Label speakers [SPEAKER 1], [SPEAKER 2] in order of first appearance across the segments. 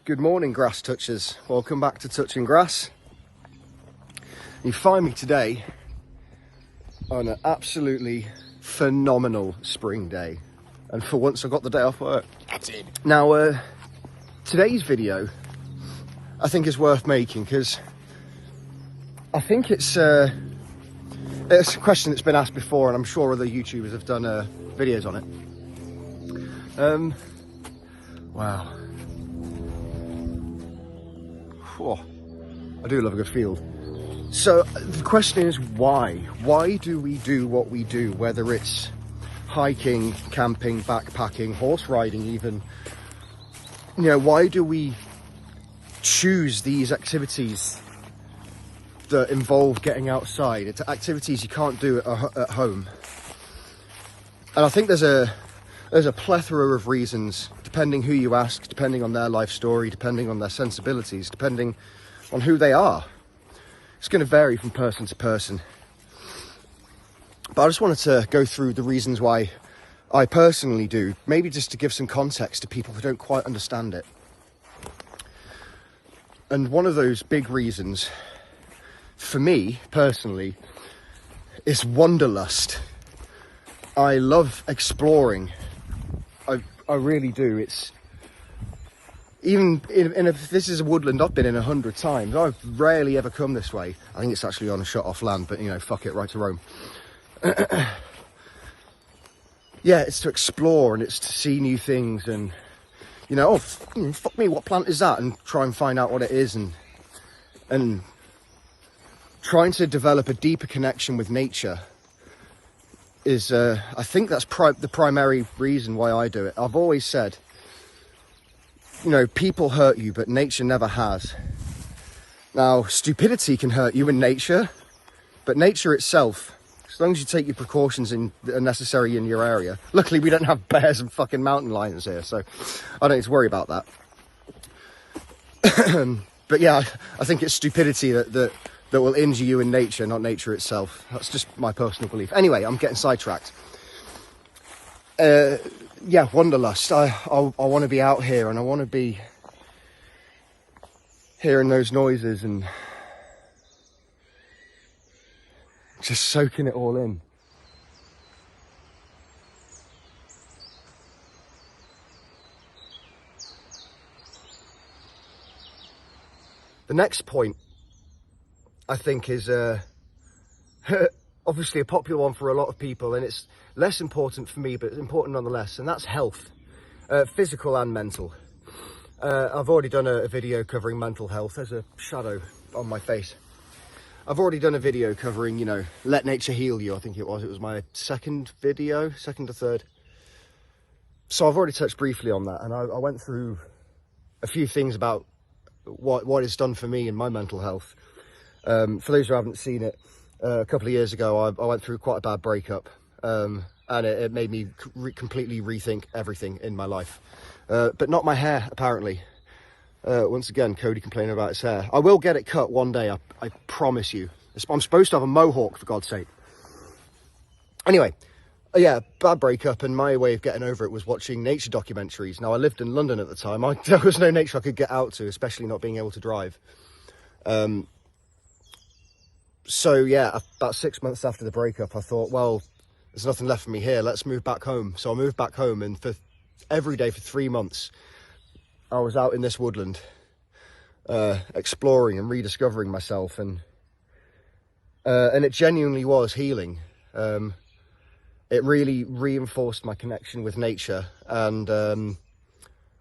[SPEAKER 1] Good morning, grass touchers. Welcome back to Touching Grass. You find me today on an absolutely phenomenal spring day, and for once I got the day off work.
[SPEAKER 2] That's it.
[SPEAKER 1] Now, today's video I think is worth making because I think it's a question that's been asked before, and I'm sure other YouTubers have done videos on it. Wow. Oh, I do love a good field. So the question is why? Why do we do what we do, whether it's hiking, camping, backpacking, horse riding even? You know, why do we choose these activities that involve getting outside? It's activities you can't do at home. And I think there's a plethora of reasons, depending who you ask, depending on their life story, depending on their sensibilities, depending on who they are. It's going to vary from person to person. But I just wanted to go through the reasons why I personally do, maybe just to give some context to people who don't quite understand it. And one of those big reasons, for me personally, is wanderlust. I love exploring. I really do. It's even if this is a woodland I've been in 100 times, I've rarely ever come this way. I think it's actually on a shut off land, but you know, fuck it, right to Rome. Yeah, it's to explore and it's to see new things, and you know, fuck me, what plant is that? And try and find out what it is, and trying to develop a deeper connection with nature is, I think that's the primary reason why I do it. I've always said, you know, people hurt you, but nature never has. Now, stupidity can hurt you in nature, but nature itself, as long as you take your precautions that are necessary in your area. Luckily, we don't have bears and fucking mountain lions here, so I don't need to worry about that. But yeah, I think it's stupidity that will injure you in nature, not nature itself. That's just my personal belief. Anyway, I'm getting sidetracked. Yeah, wanderlust. I want to be out here, and I want to be hearing those noises and just soaking it all in. The next point, I think, is obviously a popular one for a lot of people, and it's less important for me, but it's important nonetheless, and that's health, physical and mental. I've already done a video covering mental health. There's a shadow on my face. I've already done a video covering, you know, let nature heal you. I think it was my second or third. So I've already touched briefly on that, and I went through a few things about what it's done for me in my mental health. For those who haven't seen it, a couple of years ago I went through quite a bad breakup, and it made me completely rethink everything in my life, but not my hair, apparently. Once again, Cody complaining about his hair. I will get it cut one day, I promise you. I'm supposed to have a mohawk, for God's sake. Anyway, yeah, bad breakup, and my way of getting over it was watching nature documentaries. Now, I lived in London at the time. There was no nature I could get out to, especially not being able to drive. So yeah, about 6 months after the breakup, I thought, well, there's nothing left for me here. Let's move back home. So I moved back home, and for every day for 3 months, I was out in this woodland, exploring and rediscovering myself, and it genuinely was healing. It really reinforced my connection with nature. And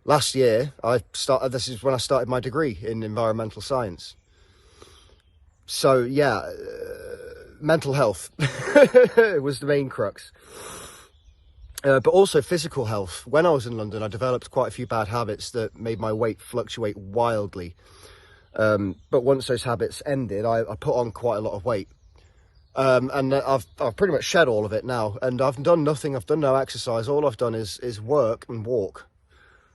[SPEAKER 1] last year, this is when I started my degree in environmental science. So yeah, mental health was the main crux, but also physical health. When I was in London, I developed quite a few bad habits that made my weight fluctuate wildly. But once those habits ended, I put on quite a lot of weight, and I've pretty much shed all of it now. And I've done nothing. I've done no exercise. All I've done is work and walk.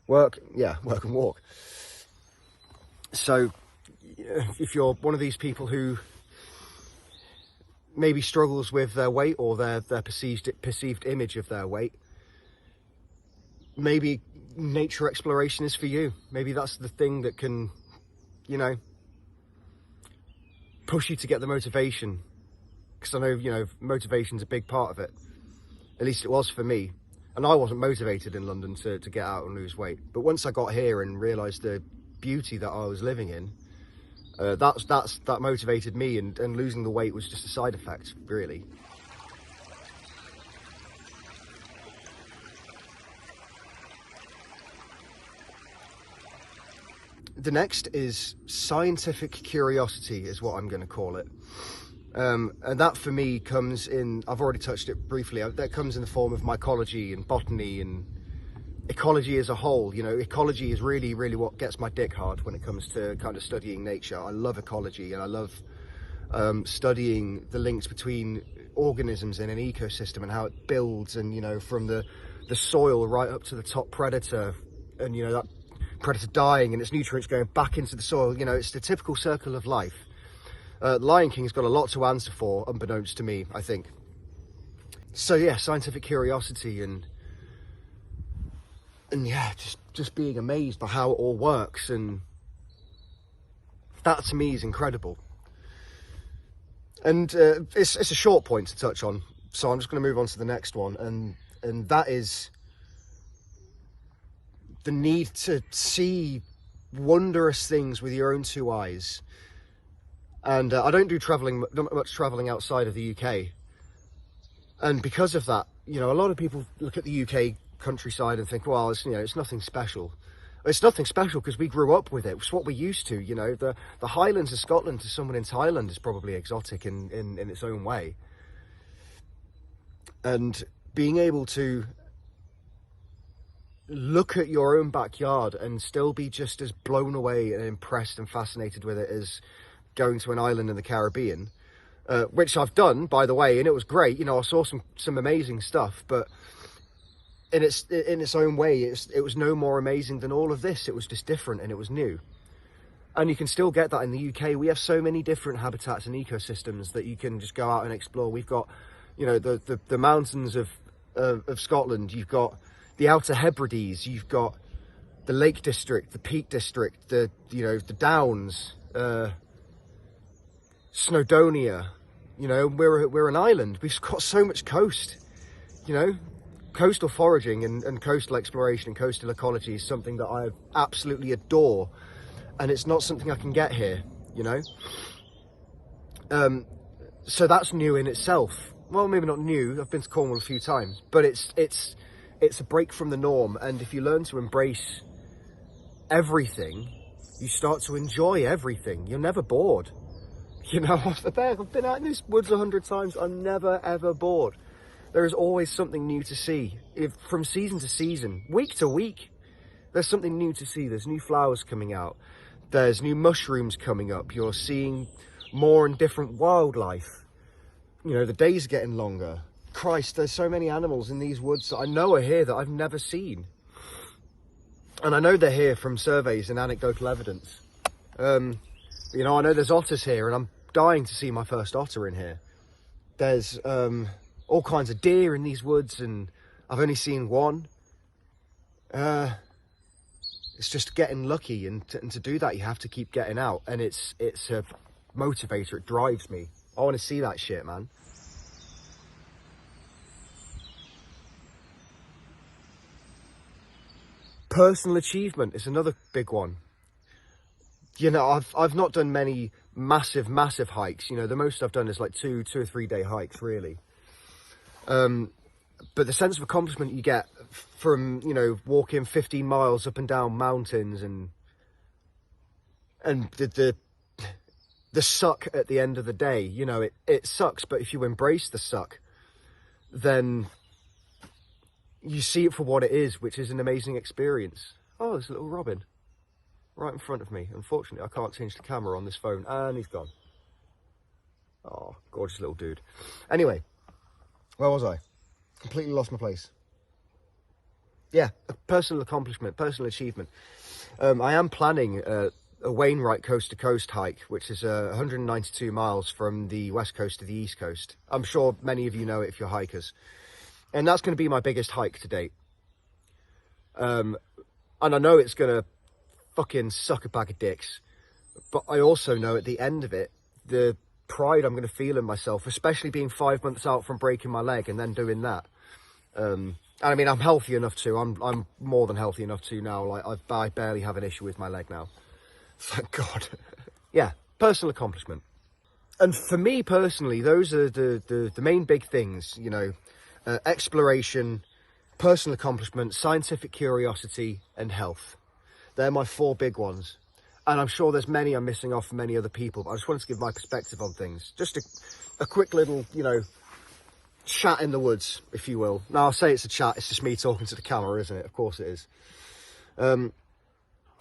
[SPEAKER 1] Work and walk. So if you're one of these people who maybe struggles with their weight or their perceived image of their weight, maybe nature exploration is for you. Maybe that's the thing that can, you know, push you to get the motivation. Because I know, you know, motivation's a big part of it. At least it was for me. And I wasn't motivated in London to get out and lose weight. But once I got here and realised the beauty that I was living in, that motivated me, and losing the weight was just a side effect, really. The next is scientific curiosity, is what I'm going to call it. And that for me comes in, I've already touched it briefly, that comes in the form of mycology and botany and ecology as a whole. You know, ecology is really, really what gets my dick hard when it comes to kind of studying nature. I love ecology, and I love studying the links between organisms in an ecosystem and how it builds, and, you know, from the soil right up to the top predator, and, you know, that predator dying and its nutrients going back into the soil. You know, it's the typical circle of life. Lion King's got a lot to answer for, unbeknownst to me, I think. So yeah, scientific curiosity and yeah, just being amazed by how it all works, and that to me is incredible. And it's a short point to touch on, so I'm just going to move on to the next one, and that is the need to see wondrous things with your own two eyes. And I don't do not much travelling outside of the UK. And because of that, you know, a lot of people look at the UK countryside and think, well, it's, you know, it's nothing special. It's nothing special because we grew up with it. It's what we're used to, you know. The Highlands of Scotland to someone in Thailand is probably exotic in its own way. And being able to look at your own backyard and still be just as blown away and impressed and fascinated with it as going to an island in the Caribbean, which I've done, by the way, and it was great. You know, I saw some amazing stuff, but in its own way, it was no more amazing than all of this. It was just different, and it was new. And you can still get that in the UK. We have so many different habitats and ecosystems that you can just go out and explore. We've got, you know, the mountains of Scotland. You've got the Outer Hebrides. You've got the Lake District, the Peak District, the Downs. Snowdonia, you know, we're an island. We've got so much coast, you know. Coastal foraging and coastal exploration and coastal ecology is something that I absolutely adore, and it's not something I can get here, you know. So that's new in itself. Well, maybe not new. I've been to Cornwall a few times, but it's a break from the norm. And if you learn to embrace everything, you start to enjoy everything. You're never bored. You know, I've been out in these woods 100 times. I'm never, ever bored. There is always something new to see. From season to season, week to week, there's something new to see. There's new flowers coming out. There's new mushrooms coming up. You're seeing more and different wildlife. You know, the days are getting longer. Christ, there's so many animals in these woods that I know are here that I've never seen. And I know they're here from surveys and anecdotal evidence. You know, I know there's otters here, and I'm dying to see my first otter in here. There's all kinds of deer in these woods, and I've only seen one. It's just getting lucky, and to do that, you have to keep getting out, and it's a motivator. It drives me. I want to see that shit, man. Personal achievement is another big one. You know, I've not done many massive hikes. You know, the most I've done is like two or 3 day hikes, really. But the sense of accomplishment you get from, you know, walking 15 miles up and down mountains, and the suck at the end of the day, you know, it sucks, but if you embrace the suck, then you see it for what it is, which is an amazing experience. Oh, there's a little robin right in front of me. Unfortunately, I can't change the camera on this phone, and he's gone. Oh, gorgeous little dude. Anyway, where was I? Completely lost my place. Yeah, a personal accomplishment, personal achievement. I am planning a Wainwright coast-to-coast hike, which is 192 miles from the west coast to the east coast. I'm sure many of you know it if you're hikers. And that's going to be my biggest hike to date. And I know it's going to fucking suck a bag of dicks. But I also know at the end of it, the pride I'm going to feel in myself, especially being 5 months out from breaking my leg and then doing that. And I mean, I'm healthy enough to, I'm more than healthy enough to now. Like, I barely have an issue with my leg now. Thank God. Yeah, personal accomplishment. And for me personally, those are the main big things, you know, exploration, personal accomplishment, scientific curiosity, and health. They're my 4 big ones. And I'm sure there's many I'm missing off for many other people, but I just wanted to give my perspective on things. Just a quick little, you know, chat in the woods, if you will. Now, I'll say it's a chat, it's just me talking to the camera, isn't it? Of course it is.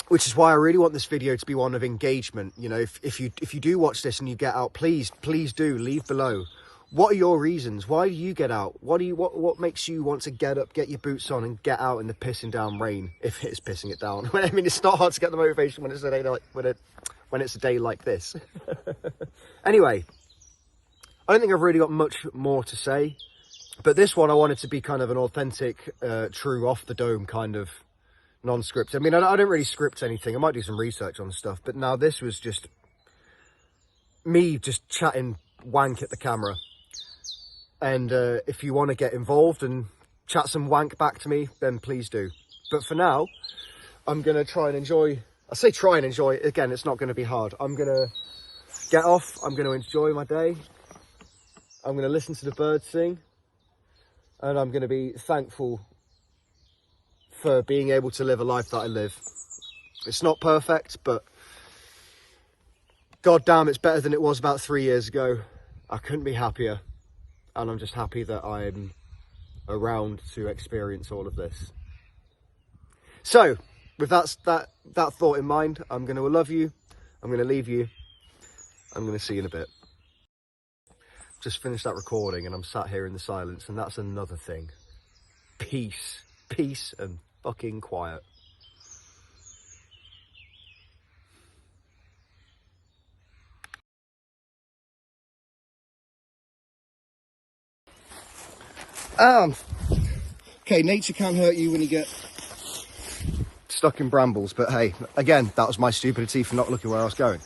[SPEAKER 1] Which is why I really want this video to be one of engagement. You know, if you do watch this and you get out, please do leave below. What are your reasons? Why do you get out? What makes you want to get up, get your boots on, and get out in the pissing down rain? If it is pissing it down. I mean, it's not hard to get the motivation when it's a day like when it's a day like this. Anyway, I don't think I've really got much more to say, but this one I wanted to be kind of an authentic, true, off the dome kind of non-script. I mean, I don't really script anything. I might do some research on stuff, but now this was just me just chatting wank at the camera. And if you want to get involved and chat some wank back to me, then please do. But for now, I'm going to try and enjoy. I say try and enjoy. Again, it's not going to be hard. I'm going to get off. I'm going to enjoy my day. I'm going to listen to the birds sing. And I'm going to be thankful for being able to live a life that I live. It's not perfect, but God damn, it's better than it was about 3 years ago. I couldn't be happier. And I'm just happy that I'm around to experience all of this. So, with that thought in mind, I'm going to love you. I'm going to leave you. I'm going to see you in a bit. Just finished that recording and I'm sat here in the silence, and that's another thing. Peace. Peace and fucking quiet. Okay, nature can hurt you when you get stuck in brambles, but hey, again, that was my stupidity for not looking where I was going.